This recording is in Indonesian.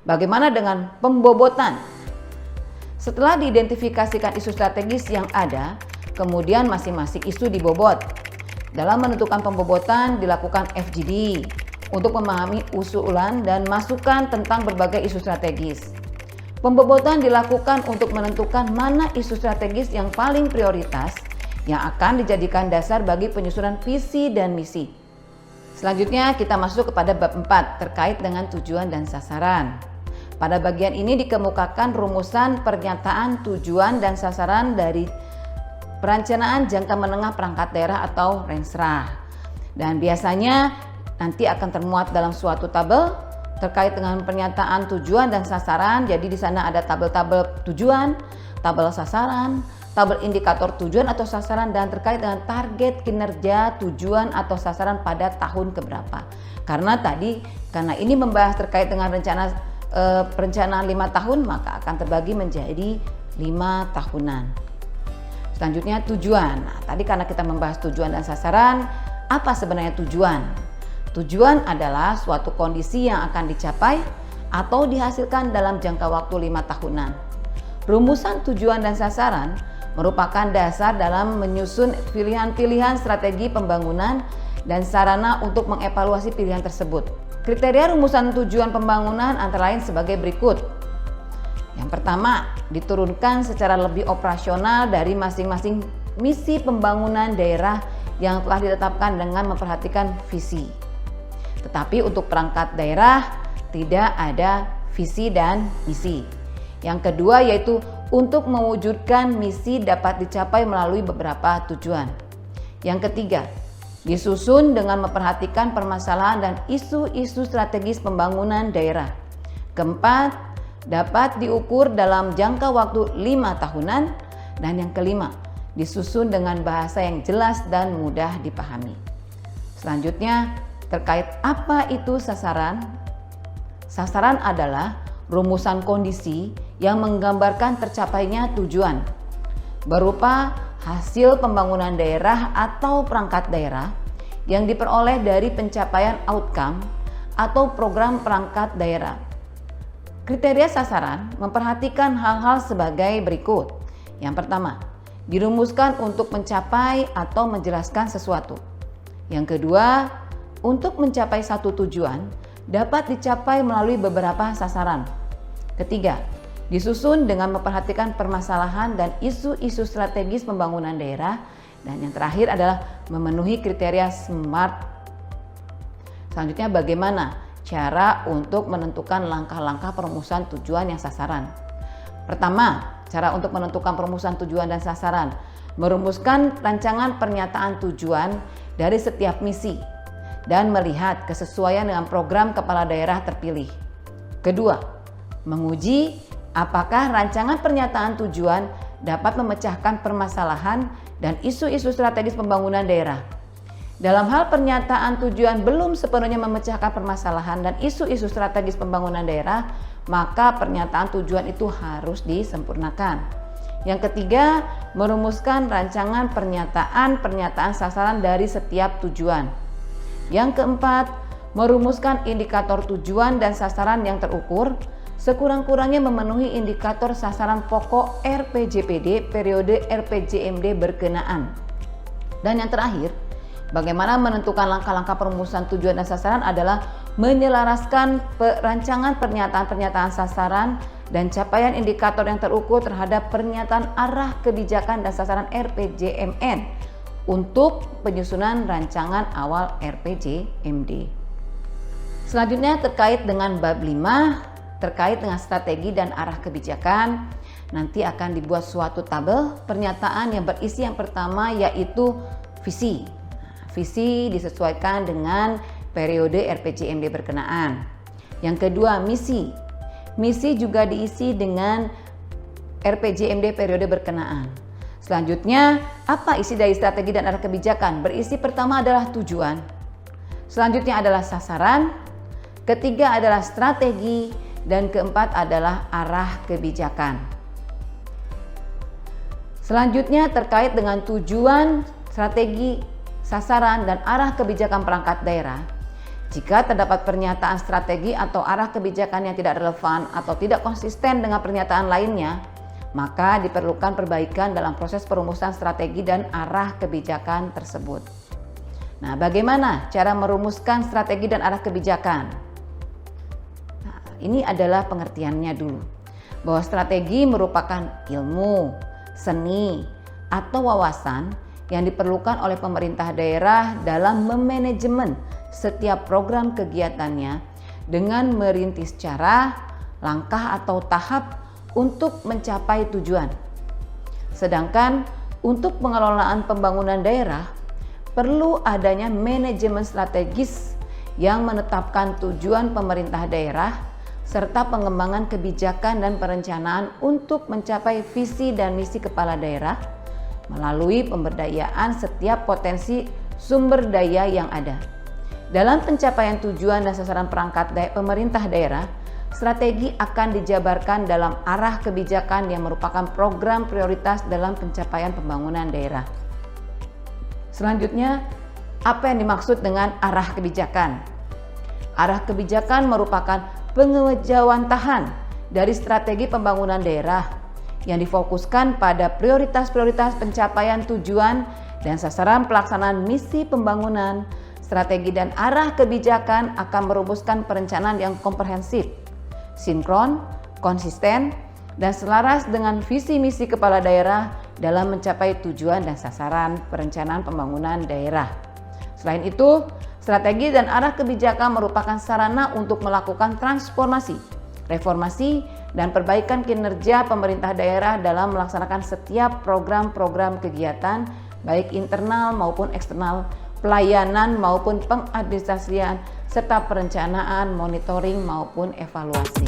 Bagaimana dengan pembobotan? Setelah diidentifikasikan isu strategis yang ada, kemudian masing-masing isu dibobot. Dalam menentukan pembobotan dilakukan FGD untuk memahami usulan dan masukan tentang berbagai isu strategis. Pembobotan dilakukan untuk menentukan mana isu strategis yang paling prioritas yang akan dijadikan dasar bagi penyusunan visi dan misi. Selanjutnya kita masuk kepada bab 4 terkait dengan tujuan dan sasaran. Pada bagian ini dikemukakan rumusan pernyataan tujuan dan sasaran dari perencanaan jangka menengah perangkat daerah atau Renstra. Dan biasanya nanti akan termuat dalam suatu tabel terkait dengan pernyataan tujuan dan sasaran. Jadi di sana ada tabel-tabel tujuan, tabel sasaran, tabel indikator tujuan atau sasaran, dan terkait dengan target kinerja tujuan atau sasaran pada tahun keberapa. Karena ini membahas terkait dengan perencanaan 5 tahun, maka akan terbagi menjadi 5 tahunan. Selanjutnya tujuan. Nah, tadi karena kita membahas tujuan dan sasaran, apa sebenarnya tujuan? Tujuan adalah suatu kondisi yang akan dicapai atau dihasilkan dalam jangka waktu 5 tahunan. Rumusan tujuan dan sasaran merupakan dasar dalam menyusun pilihan-pilihan strategi pembangunan dan sarana untuk mengevaluasi pilihan tersebut. Kriteria rumusan tujuan pembangunan antara lain sebagai berikut. Yang pertama, diturunkan secara lebih operasional dari masing-masing misi pembangunan daerah yang telah ditetapkan dengan memperhatikan visi. Tetapi untuk perangkat daerah tidak ada visi dan misi. Yang kedua yaitu untuk mewujudkan misi dapat dicapai melalui beberapa tujuan. Yang ketiga, disusun dengan memperhatikan permasalahan dan isu-isu strategis pembangunan daerah. Keempat, dapat diukur dalam jangka waktu 5 tahunan. Dan yang kelima, disusun dengan bahasa yang jelas dan mudah dipahami. Selanjutnya, terkait apa itu sasaran? Sasaran adalah rumusan kondisi yang menggambarkan tercapainya tujuan berupa hasil pembangunan daerah atau perangkat daerah yang diperoleh dari pencapaian outcome atau program perangkat daerah. Kriteria sasaran memperhatikan hal-hal sebagai berikut. Yang pertama, dirumuskan untuk mencapai atau menjelaskan sesuatu. Yang kedua, untuk mencapai satu tujuan dapat dicapai melalui beberapa sasaran. Ketiga, disusun dengan memperhatikan permasalahan dan isu-isu strategis pembangunan daerah. Dan yang terakhir adalah memenuhi kriteria SMART. Selanjutnya, bagaimana cara untuk menentukan langkah-langkah perumusan tujuan yang sasaran? Pertama, cara untuk menentukan perumusan tujuan dan sasaran, merumuskan rancangan pernyataan tujuan dari setiap misi dan melihat kesesuaian dengan program kepala daerah terpilih. Kedua, menguji apakah rancangan pernyataan tujuan dapat memecahkan permasalahan dan isu-isu strategis pembangunan daerah. Dalam hal pernyataan tujuan belum sepenuhnya memecahkan permasalahan dan isu-isu strategis pembangunan daerah, maka pernyataan tujuan itu harus disempurnakan. Yang ketiga, merumuskan rancangan pernyataan sasaran dari setiap tujuan. Yang keempat, merumuskan indikator tujuan dan sasaran yang terukur, sekurang-kurangnya memenuhi indikator sasaran pokok RPJPD periode RPJMD berkenaan. Dan yang terakhir, bagaimana menentukan langkah-langkah perumusan tujuan dan sasaran adalah menyelaraskan rancangan pernyataan sasaran dan capaian indikator yang terukur terhadap pernyataan arah kebijakan dan sasaran RPJMN untuk penyusunan rancangan awal RPJMD. Selanjutnya terkait dengan bab 5, terkait dengan strategi dan arah kebijakan, nanti akan dibuat suatu tabel pernyataan yang berisi yang pertama yaitu visi. Visi disesuaikan dengan periode RPJMD berkenaan. Yang kedua, misi. Misi juga diisi dengan RPJMD periode berkenaan. Selanjutnya, apa isi dari strategi dan arah kebijakan? Berisi pertama adalah tujuan. Selanjutnya adalah sasaran. Ketiga adalah strategi. Dan keempat adalah arah kebijakan. Selanjutnya terkait dengan tujuan, strategi, sasaran, dan arah kebijakan perangkat daerah. Jika terdapat pernyataan strategi atau arah kebijakan yang tidak relevan atau tidak konsisten dengan pernyataan lainnya, maka diperlukan perbaikan dalam proses perumusan strategi dan arah kebijakan tersebut. Nah, bagaimana cara merumuskan strategi dan arah kebijakan? Nah, ini adalah pengertiannya dulu. Bahwa strategi merupakan ilmu, seni, atau wawasan yang diperlukan oleh pemerintah daerah dalam memanajemen setiap program kegiatannya dengan merintis cara, langkah atau tahap untuk mencapai tujuan. Sedangkan untuk pengelolaan pembangunan daerah perlu adanya manajemen strategis yang menetapkan tujuan pemerintah daerah serta pengembangan kebijakan dan perencanaan untuk mencapai visi dan misi kepala daerah melalui pemberdayaan setiap potensi sumber daya yang ada. Dalam pencapaian tujuan dan sasaran perangkat pemerintah daerah, strategi akan dijabarkan dalam arah kebijakan yang merupakan program prioritas dalam pencapaian pembangunan daerah. Selanjutnya, apa yang dimaksud dengan arah kebijakan? Arah kebijakan merupakan pengejawantahan dari strategi pembangunan daerah yang difokuskan pada prioritas-prioritas pencapaian tujuan dan sasaran pelaksanaan misi pembangunan. Strategi dan arah kebijakan akan merumuskan perencanaan yang komprehensif, sinkron, konsisten, dan selaras dengan visi misi kepala daerah dalam mencapai tujuan dan sasaran perencanaan pembangunan daerah. Selain itu, strategi dan arah kebijakan merupakan sarana untuk melakukan transformasi, reformasi, dan perbaikan kinerja pemerintah daerah dalam melaksanakan setiap program-program kegiatan, baik internal maupun eksternal, pelayanan maupun pengadministrasian, serta perencanaan, monitoring maupun evaluasi.